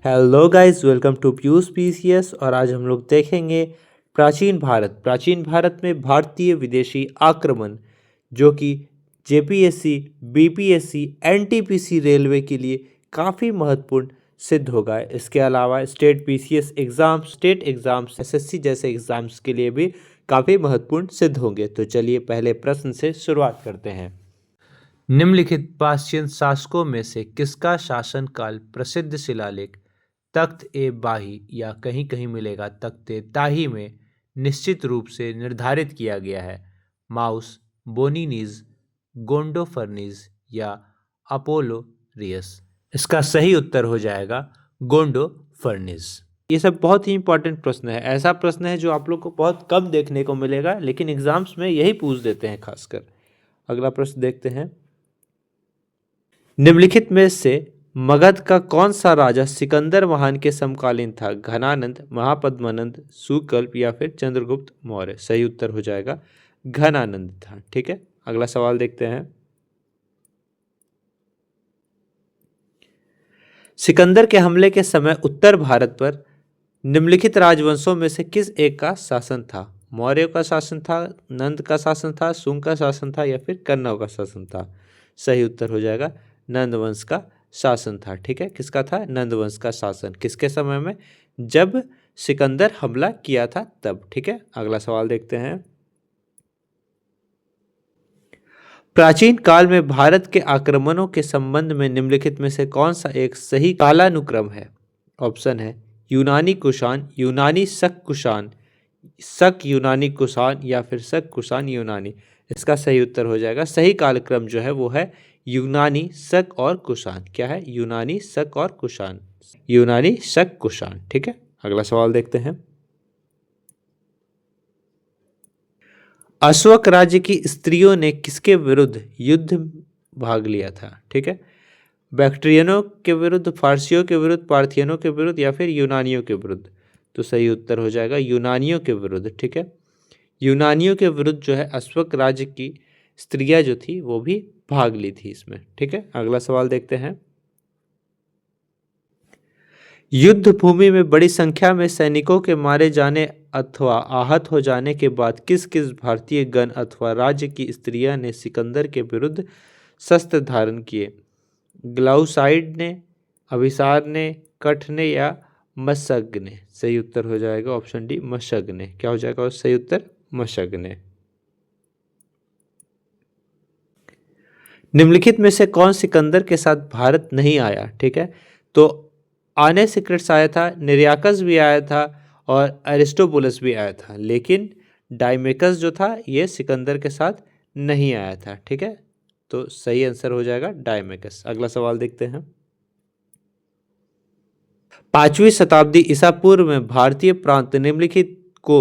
Hello guys, welcome to Piyush PCS. और आज हम लोग देखेंगे प्राचीन भारत में भारतीय विदेशी आक्रमण, जो कि जेपीएससी, बीपीएससी, एनटीपीसी रेलवे के लिए काफ़ी महत्वपूर्ण सिद्ध होगा। इसके अलावा state PCS exam, state exams, SSC जैसे एग्ज़ाम्स के लिए भी काफ़ी महत्वपूर्ण सिद्ध होंगे। तो चलिए पहले प्रश्न से शुरुआत करते हैं। निम्नलिखित पाश्चियन शासकों में से किसका शासनकाल प्रसिद्ध शिलालेख तख्त ए बाही या कहीं कहीं मिलेगा तख्त ए ताही में निश्चित रूप से निर्धारित किया गया है? माउस, बोनीनीज, गोंडोफर्नीज या अपोलोरियस। इसका सही उत्तर हो जाएगा गोंडोफर्नीज। ये सब बहुत ही इंपॉर्टेंट प्रश्न है। ऐसा प्रश्न है जो आप लोग को बहुत कम देखने को मिलेगा, लेकिन एग्जाम्स में यही पूछ देते हैं खासकर। अगला प्रश्न देखते हैं। निम्नलिखित में से मगध का कौन सा राजा सिकंदर महान के समकालीन था? घनानंद, महापद्मानंद, सुकल्प या फिर चंद्रगुप्त मौर्य। सही उत्तर हो जाएगा घनानंद था। ठीक है, अगला सवाल देखते हैं। सिकंदर के हमले के समय उत्तर भारत पर निम्नलिखित राजवंशों में से किस एक का शासन था? मौर्य का शासन था, नंद का शासन था, शुंग का शासन था या फिर कन्नौ का शासन था? सही उत्तर हो जाएगा नंद वंश का शासन था। ठीक है, किसका था? नंद वंश का शासन। किसके समय में? जब सिकंदर हमला किया था तब। ठीक है, अगला सवाल देखते हैं। प्राचीन काल में भारत के आक्रमणों के संबंध में निम्नलिखित में से कौन सा एक सही कालानुक्रम है? ऑप्शन है यूनानी कुषाण, यूनानी शक कुषाण, शक यूनानी कुषाण या फिर शक कुषाण यूनानी। इसका सही उत्तर हो जाएगा, सही कालक्रम जो है वो है यूनानी शक और कुषाण। क्या है? यूनानी शक और कुषाण, यूनानी शक कुषाण। ठीक है, अगला सवाल देखते हैं। अशोक राज्य की स्त्रियों ने किसके विरुद्ध युद्ध भाग लिया था? ठीक है, बैक्ट्रियनों के विरुद्ध, फारसियों के विरुद्ध, पार्थियनों के विरुद्ध या फिर यूनानियों के विरुद्ध? तो सही उत्तर हो जाएगा यूनानियों के विरुद्ध। ठीक है, यूनानियों के विरुद्ध जो है अशोक राज्य की स्त्रियां जो थी वो भी भाग ली थी इसमें। ठीक है, अगला सवाल देखते हैं। युद्ध भूमि में बड़ी संख्या में सैनिकों के मारे जाने अथवा आहत हो जाने के बाद किस किस भारतीय गण अथवा राज्य की स्त्रियां ने सिकंदर के विरुद्ध शस्त्र धारण किए? ग्लाउसाइड ने, अभिसार ने, कठ ने या मशग ने? सही उत्तर हो जाएगा ऑप्शन डी मशग ने। क्या हो जाएगा सही उत्तर? मशग ने। निम्नलिखित में से कौन सिकंदर के साथ भारत नहीं आया? ठीक है, तो आने सिक्रेट्स आया था, निरियाकस भी आया था और एरिस्टोबुलस भी आया था, लेकिन डाइमेकस जो था ये सिकंदर के साथ नहीं आया था। ठीक है, तो सही आंसर हो जाएगा डाइमेकस। अगला सवाल देखते हैं। 5वीं शताब्दी ईसा पूर्व में भारतीय प्रांत निम्नलिखित को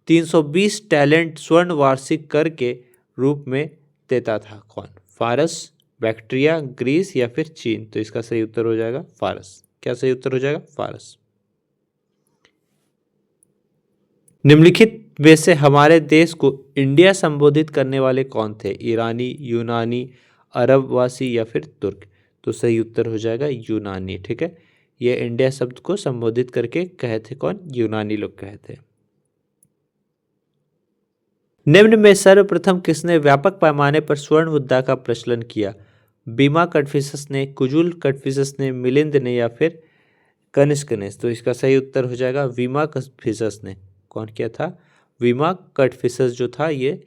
320 टैलेंट स्वर्ण वार्षिक कर के रूप में देता था? कौन? फारस, बैक्ट्रिया, ग्रीस या फिर चीन? तो इसका सही उत्तर हो जाएगा फारस। क्या सही उत्तर हो जाएगा? फारस। निम्नलिखित में से हमारे देश को इंडिया संबोधित करने वाले कौन थे? ईरानी, यूनानी, अरबवासी या फिर तुर्क? तो सही उत्तर हो जाएगा यूनानी। ठीक है, ये इंडिया शब्द को संबोधित करके कहे थे कौन? यूनानी लोग कहे थे। निम्न में सर्वप्रथम किसने व्यापक पैमाने पर स्वर्ण मुद्रा का प्रचलन किया? बीमा कटफिसस ने, कुजुल कटफिसस ने, मिलिंद ने या फिर कनिष्क ने? तो इसका सही उत्तर हो जाएगा वीमा कटफिसस ने। कौन किया था? वीमा कटफिसस जो था ये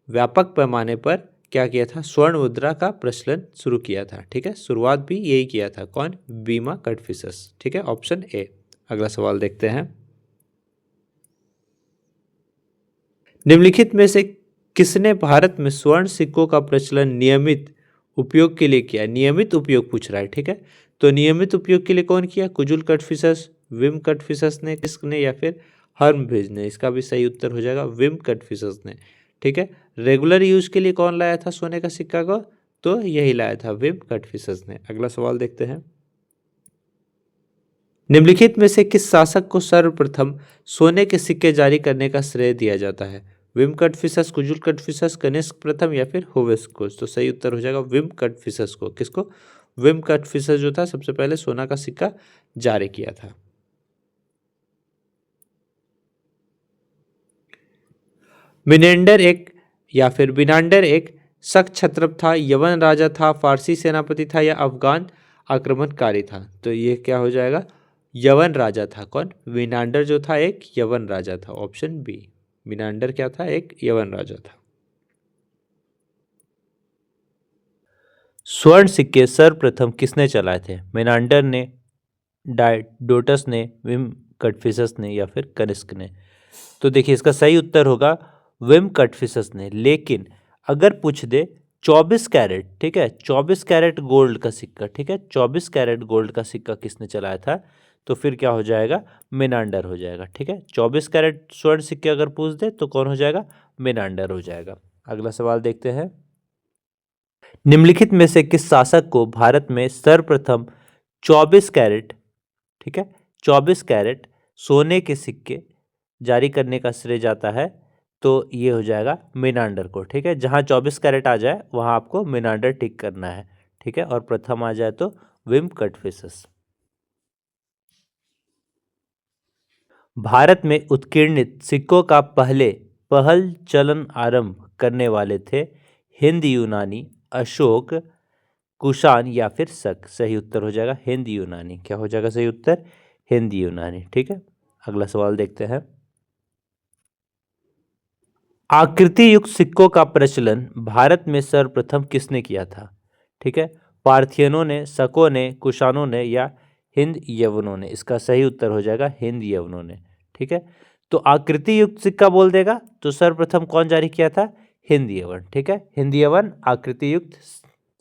व्यापक पैमाने पर क्या किया था? स्वर्ण मुद्रा का प्रचलन शुरू किया था। ठीक है, शुरुआत भी यही किया था। कौन? बीमा कटफिसस। ठीक है, ऑप्शन ए। अगला सवाल देखते हैं। निम्नलिखित में से किसने भारत में स्वर्ण सिक्कों का प्रचलन नियमित उपयोग के लिए किया? नियमित उपयोग पूछ रहा है। ठीक है, तो नियमित उपयोग के लिए कौन किया? कुजुल कटफिसस, विम कटफिसस ने, किस्क ने या फिर हर्मभिज ने? इसका भी सही उत्तर हो जाएगा विम कटफिसस ने। ठीक है, रेगुलर यूज के लिए कौन लाया था सोने का सिक्का को? तो यही लाया था विम कटफिसस ने। अगला सवाल देखते हैं। निम्नलिखित में से किस शासक को सर्वप्रथम सोने के सिक्के जारी करने का श्रेय दिया जाता है? विम कटफिसस, कुजुल कटफिसस, कनिष्क प्रथम या फिर होवेस्कुस? तो सही उत्तर हो जाएगा विम कटफिसस को। किसको? विम कटफिशर जो था सबसे पहले सोना का सिक्का जारी किया था। बिनांडर एक शक क्षत्रप था, यवन राजा था, फारसी सेनापति था या अफगान आक्रमणकारी था। तो ये क्या हो जाएगा, यवन राजा था। कौन, बिनांडर जो था एक यवन राजा था, ऑप्शन बी। बिनांडर क्या था, एक यवन राजा था। स्वर्ण सिक्के सर्वप्रथम किसने चलाए थे, मेनांडर ने, डायोडोटस ने, विम कटफिशस ने या फिर कनिष्क ने। तो देखिए इसका सही उत्तर होगा विम कटफिशस ने। लेकिन अगर पूछ दे 24 कैरेट, ठीक है, 24 कैरेट गोल्ड का सिक्का, ठीक है, 24 कैरेट गोल्ड का सिक्का किसने चलाया था, तो फिर क्या हो जाएगा, मेनांडर हो जाएगा। ठीक है, 24 कैरेट स्वर्ण सिक्के अगर पूछ दे तो कौन हो जाएगा, मेनांडर हो जाएगा। अगला सवाल देखते हैं, निम्नलिखित में से किस शासक को भारत में सर्वप्रथम 24 कैरेट, ठीक है, 24 कैरेट सोने के सिक्के जारी करने का श्रेय जाता है, तो ये हो जाएगा मेनांडर को। ठीक है, जहां 24 कैरेट आ जाए वहां आपको मेनांडर टिक करना है। ठीक है, और प्रथम आ जाए तो विम कटफिशस। भारत में उत्कीर्णित सिक्कों का पहल चलन आरंभ करने वाले थे हिंद यूनानी, अशोक, कुषाण या फिर शक। सही उत्तर हो जाएगा हिंद यूनानी। क्या हो जाएगा सही उत्तर, हिंद यूनानी। ठीक है, अगला सवाल देखते हैं, आकृति युक्त सिक्कों का प्रचलन भारत में सर्वप्रथम किसने किया था। ठीक है, पार्थियनों ने, शकों ने, कुषाणों ने या हिंद यवनों ने। इसका सही उत्तर हो जाएगा हिंद यवनों ने। ठीक है, तो आकृति युक्त सिक्का बोल देगा तो सर्वप्रथम कौन जारी किया था, हिंद यवन। ठीक है, हिंद यवन आकृति युक्त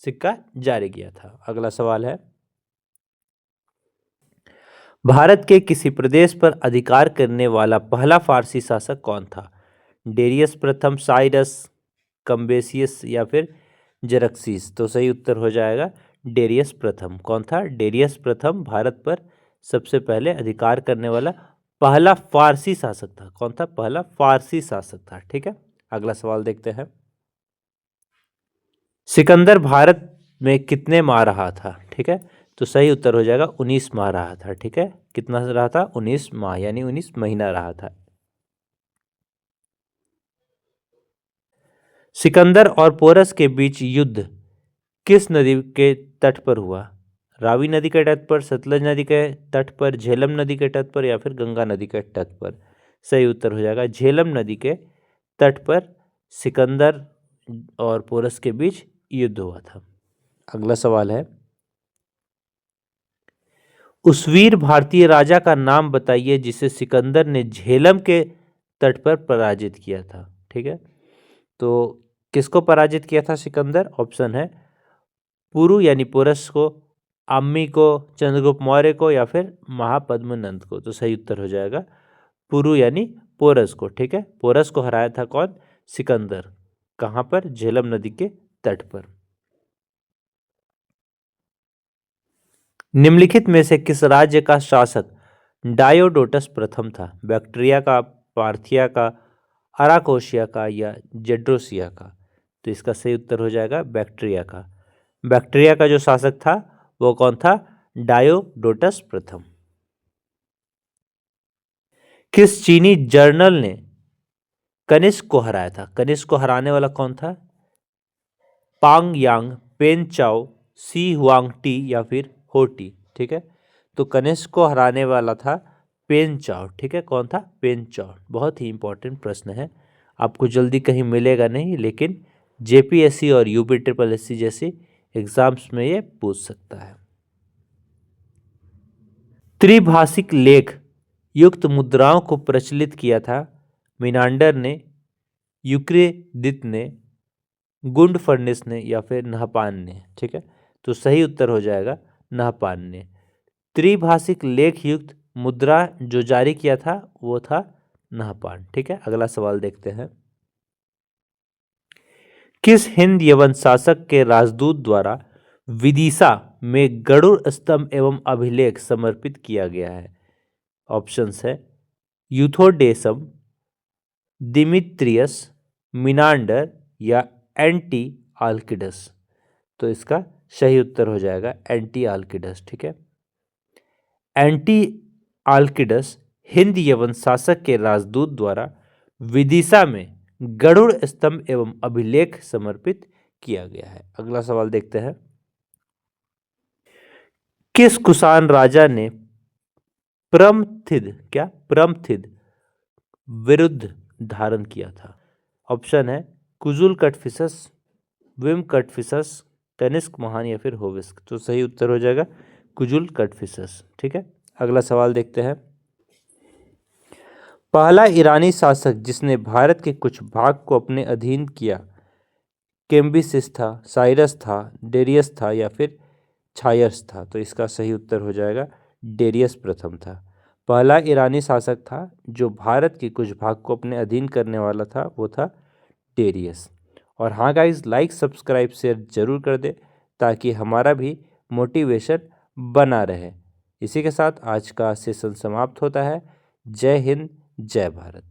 सिक्का जारी किया था। अगला सवाल है, भारत के किसी प्रदेश पर अधिकार करने वाला पहला फारसी शासक कौन था, डेरियस प्रथम, साइरस, कम्बेसियस या फिर जरक्सीस। तो सही उत्तर हो जाएगा डेरियस प्रथम। कौन था, डेरियस प्रथम भारत पर सबसे पहले अधिकार करने वाला पहला फारसी शासक था। कौन था, पहला फारसी शासक था। ठीक है, अगला सवाल देखते हैं, सिकंदर भारत में कितने माह रहा था। ठीक है, तो सही उत्तर हो जाएगा 19 माह रहा था। ठीक है, कितना रहा था, 19 माह यानी 19 महीना रहा था। सिकंदर और पोरस के बीच युद्ध किस नदी के तट पर हुआ, रावी नदी के तट पर, सतलज नदी के तट पर, झेलम नदी के तट पर या फिर गंगा नदी के तट पर। सही उत्तर हो जाएगा झेलम नदी के तट पर सिकंदर और पोरस के बीच युद्ध हुआ था। अगला सवाल है, उस वीर भारतीय राजा का नाम बताइए जिसे सिकंदर ने झेलम के तट पर पराजित किया था। ठीक है, तो किसको पराजित किया था सिकंदर, ऑप्शन है पुरु यानी पोरस को, आम्मी को, चंद्रगुप्त मौर्य को या फिर महापद्मनंद को। तो सही उत्तर हो जाएगा पुरु यानी पोरस को। ठीक है, पोरस को हराया था कौन, सिकंदर। कहां पर, झेलम नदी के तट पर। निम्नलिखित में से किस राज्य का शासक डायोडोटस प्रथम था, बैक्ट्रिया का, पार्थिया का, अराकोशिया का या जेड्रोसिया का। तो इसका सही उत्तर हो जाएगा बैक्ट्रिया का। बैक्ट्रिया का जो शासक था वो कौन था, डायोडोटस प्रथम। किस चीनी जर्नल ने कनिष्क को हराया था, कनिष्क को हराने वाला कौन था, पांग यांग, पेन चाओ, सी हुआंग टी या फिर होटी। ठीक है, तो कनिष्क को हराने वाला था पेन चाओ। ठीक है, कौन था, पेन चाओ। बहुत ही इंपॉर्टेंट प्रश्न है, आपको जल्दी कहीं मिलेगा नहीं, लेकिन जेपीएससी और यूपी ट्रिपल एससी जैसी एग्जाम्स में ये पूछ सकता है। त्रिभाषिक लेख युक्त मुद्राओं को प्रचलित किया था मिनांडर ने, यूक्रिडिस ने, गुंड फर्निस ने या फिर नहपान ने। ठीक है, तो सही उत्तर हो जाएगा नहपान ने। त्रिभाषिक लेख युक्त मुद्रा जो जारी किया था वो था नहपान। ठीक है, अगला सवाल देखते हैं, किस हिंद यवन शासक के राजदूत द्वारा विदिशा में गरुड़ स्तंभ एवं अभिलेख समर्पित किया गया है। ऑप्शंस है यूथोडेसम, दिमित्रियस, मिनांडर या एंटी आल्किडस। तो इसका सही उत्तर हो जाएगा एंटीआल्किडस। ठीक है, एंटीआल्किडस हिंद यवन शासक के राजदूत द्वारा विदिशा में गरुड़ स्तंभ एवं अभिलेख समर्पित किया गया है। अगला सवाल देखते हैं, किस कुषाण राजा ने प्रमथिद विरुद्ध धारण किया था? ऑप्शन है कुजुल कटफिसस, विम कटफिसस, तनिष्क महान या फिर होविस्क। तो सही उत्तर हो जाएगा कुजुल कटफिसस। ठीक है, अगला सवाल देखते हैं, पहला ईरानी शासक जिसने भारत के कुछ भाग को अपने अधीन किया कैम्बिसिस था, साइरस था, डेरियस था या फिर छायर्स था? तो इसका सही उत्तर हो जाएगा डेरियस प्रथम था। पहला ईरानी शासक था जो भारत के कुछ भाग को अपने अधीन करने वाला था, वो था डेरियस। और हाँ गाइज, लाइक सब्सक्राइब शेयर जरूर कर दे ताकि हमारा भी मोटिवेशन बना रहे। इसी के साथ आज का सेशन समाप्त होता है। जय हिंद, जय भारत।